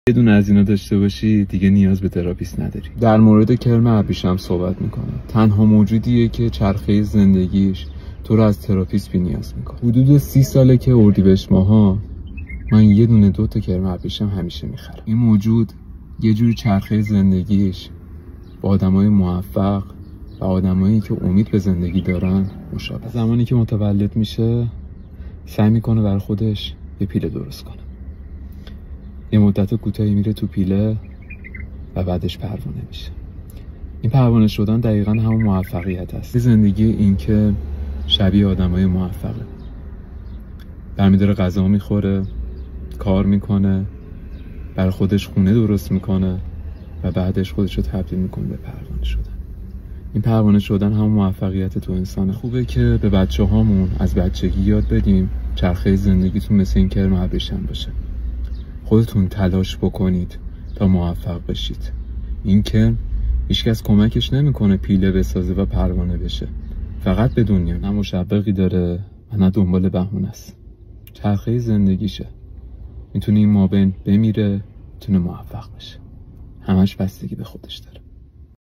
یه دونه از اینا داشته باشی دیگه نیاز به تراپیست نداری. در مورد کرم ابریشم صحبت میکنه. تنها موجودیه که چرخه زندگیش تو رو از تراپیست بی نیاز میکنه. حدود 30 ساله که اردیبهشت ماها من یه دونه 2 تا کرم ابریشم همیشه میخرم. این موجود یه جوری چرخه زندگیش با آدمای موفق و آدمایی که امید به زندگی دارن مشابه. زمانی که متولد میشه سعی میکنه برای خودش یه پیله درست کنه. یه مدت کوتاهی میره تو پیله و بعدش پروانه میشه. این پروانه شدن دقیقاً همون موفقیت است. زندگی این که شبیه آدمای موفقه. برمی‌داره غذا میخوره، کار میکنه، برای خودش خونه درست میکنه و بعدش خودش رو تبدیل میکنه به پروانه شدن. این پروانه شدن همون موفقیت تو انسانه. خوبه که به بچه هامون از بچگی یاد بدیم چرخه زندگیتون مثل این کرم ابریشم باشه. خودتون تلاش بکنید تا موفق بشید. این که هیچکس کمکش نمیکنه پیله بسازه و پروانه بشه. فقط به دنیا نه مشوقی داره و نه دنبال بهونه است. چرخه زندگیشه. میتونه این مابین بمیره، میتونه موفق بشه. همش بستگی به خودش داره.